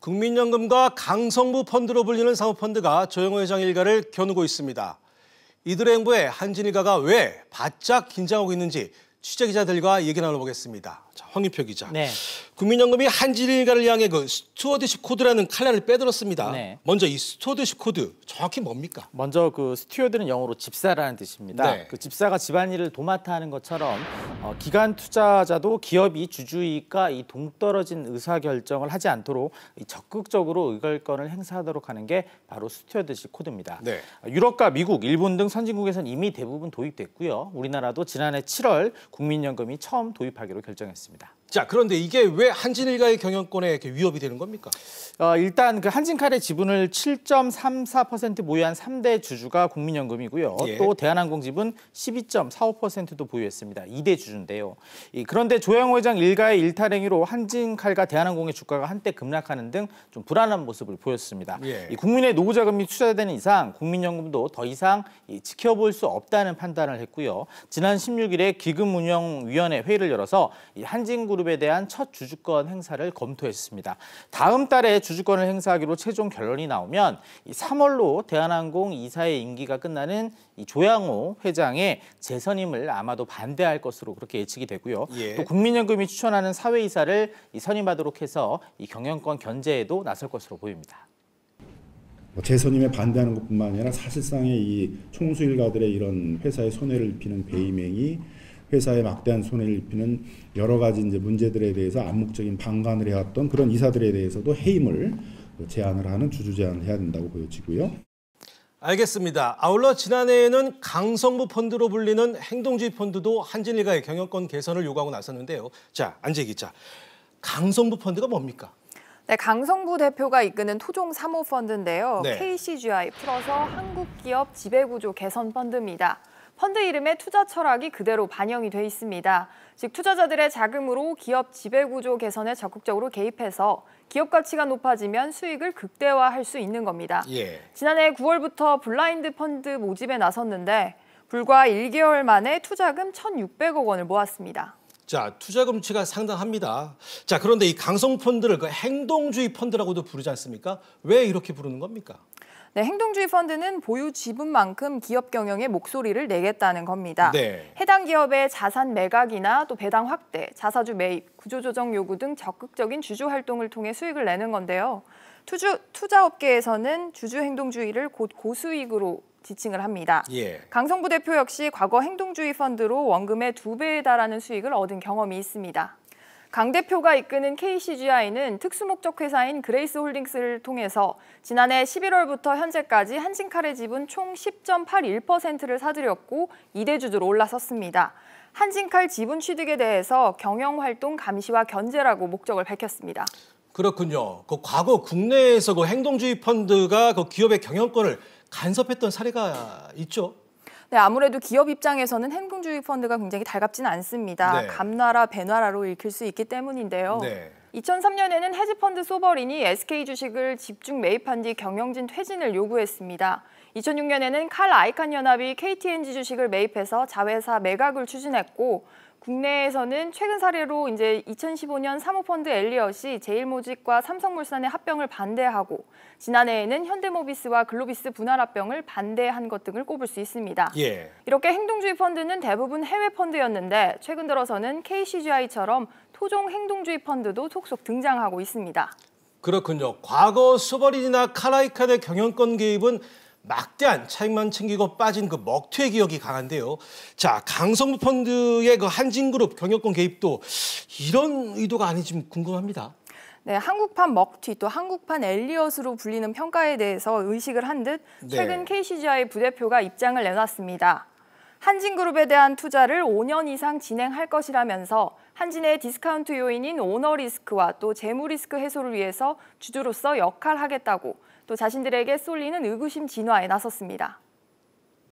국민연금과 강성부 펀드로 불리는 사모펀드가 조영호 회장 일가를 겨누고 있습니다. 이들의 행보에 한진일가가 왜 바짝 긴장하고 있는지 취재기자들과 얘기 나눠보겠습니다. 자, 황유표 기자. 네. 국민연금이 한진일가를 향해 그 스튜어드십 코드라는 칼날을 빼들었습니다. 네. 먼저 이 스튜어드십 코드 정확히 뭡니까? 먼저 그 스튜어드는 영어로 집사라는 뜻입니다. 네. 그 집사가 집안일을 도맡아 하는 것처럼 기관 투자자도 기업이 주주이익과 이 동떨어진 의사결정을 하지 않도록 적극적으로 의결권을 행사하도록 하는 게 바로 스튜어드십 코드입니다. 네. 유럽과 미국, 일본 등 선진국에서는 이미 대부분 도입됐고요. 우리나라도 지난해 7월 국민연금이 처음 도입하기로 결정했습니다. 자, 그런데 이게 왜 한진일가의 경영권에 이렇게 위협이 되는 겁니까? 일단 그 한진칼의 지분을 7.34% 보유한 3대 주주가 국민연금이고요. 예. 또 대한항공 지분 12.45%도 보유했습니다. 2대 주주인데요. 그런데 조영호 회장 일가의 일탈행위로 한진칼과 대한항공의 주가가 한때 급락하는 등 좀 불안한 모습을 보였습니다. 예. 국민의 노후 자금이 투자되는 이상 국민연금도 더 이상 지켜볼 수 없다는 판단을 했고요. 지난 16일에 기금운영위원회 회의를 열어서 이 한진그룹에 대한 첫 주주권 행사를 검토했습니다. 다음 달에 주주권을 행사하기로 최종 결론이 나오면 3월로 대한항공 이사의 임기가 끝나는 이 조양호 회장의 재선임을 아마도 반대할 것으로 그렇게 예측이 되고요. 예. 또 국민연금이 추천하는 사회이사를 선임하도록 해서 이 경영권 견제에도 나설 것으로 보입니다. 재선임에 반대하는 것뿐만 아니라 사실상의 이 총수일가들의 이런 회사의 손해를 입히는 배임행위, 회사에 막대한 손해를 입히는 여러 가지 이제 문제들에 대해서 암묵적인 방관을 해왔던 그런 이사들에 대해서도 해임을 제안을 하는 주주 제안을 해야 된다고 보여지고요. 알겠습니다. 아울러 지난해에는 강성부 펀드로 불리는 행동주의 펀드도 한진일가의 경영권 개선을 요구하고 나섰는데요. 자, 안재 기자. 강성부 펀드가 뭡니까? 네, 강성부 대표가 이끄는 토종 사모펀드인데요. 네. KCGI 풀어서 한국기업 지배구조 개선 펀드입니다. 펀드 이름에 투자 철학이 그대로 반영이 돼 있습니다. 즉 투자자들의 자금으로 기업 지배구조 개선에 적극적으로 개입해서 기업 가치가 높아지면 수익을 극대화할 수 있는 겁니다. 예. 지난해 9월부터 블라인드 펀드 모집에 나섰는데 불과 1개월 만에 투자금 1,600억 원을 모았습니다. 자, 투자 금치가 상당합니다. 자, 그런데 이 강성 펀드를 그 행동주의 펀드라고도 부르지 않습니까? 왜 이렇게 부르는 겁니까? 네, 행동주의 펀드는 보유 지분만큼 기업 경영에 목소리를 내겠다는 겁니다. 네. 해당 기업의 자산 매각이나 또 배당 확대, 자사주 매입, 구조조정 요구 등 적극적인 주주 활동을 통해 수익을 내는 건데요. 투자업계에서는 주주 행동주의를 곧 고수익으로 지칭을 합니다. 예. 강성부 대표 역시 과거 행동주의 펀드로 원금의 2배에 달하는 수익을 얻은 경험이 있습니다. 강 대표가 이끄는 KCGI는 특수목적 회사인 그레이스 홀딩스를 통해서 지난해 11월부터 현재까지 한진칼의 지분 총 10.81%를 사들였고 2대 주주로 올라섰습니다. 한진칼 지분 취득에 대해서 경영활동 감시와 견제라고 목적을 밝혔습니다. 그렇군요. 그 과거 국내에서 그 행동주의 펀드가 그 기업의 경영권을 간섭했던 사례가 있죠. 네, 아무래도 기업 입장에서는 행동주의 펀드가 굉장히 달갑지는 않습니다. 네. 감나라, 배나라로 읽힐 수 있기 때문인데요. 네. 2003년에는 헤지펀드 소버린이 SK 주식을 집중 매입한 뒤 경영진 퇴진을 요구했습니다. 2006년에는 칼 아이칸 연합이 KTNG 주식을 매입해서 자회사 매각을 추진했고 국내에서는 최근 사례로 이제 2015년 사모펀드 엘리엇이 제일모직과 삼성물산의 합병을 반대하고 지난해에는 현대모비스와 글로비스 분할 합병을 반대한 것 등을 꼽을 수 있습니다. 예. 이렇게 행동주의 펀드는 대부분 해외 펀드였는데 최근 들어서는 KCGI처럼 토종 행동주의 펀드도 속속 등장하고 있습니다. 그렇군요. 과거 수버린이나 카라이칸의 경영권 개입은 막대한 차익만 챙기고 빠진 그 먹튀의 기억이 강한데요. 자, 강성부 펀드의 그 한진그룹 경영권 개입도 이런 의도가 아닌지 좀 궁금합니다. 네, 한국판 먹튀 또 한국판 엘리엇으로 불리는 평가에 대해서 의식을 한 듯 최근 네. KCGI 부대표가 입장을 내놨습니다. 한진그룹에 대한 투자를 5년 이상 진행할 것이라면서 한진의 디스카운트 요인인 오너 리스크와 또 재무 리스크 해소를 위해서 주주로서 역할하겠다고 또 자신들에게 쏠리는 의구심 진화에 나섰습니다.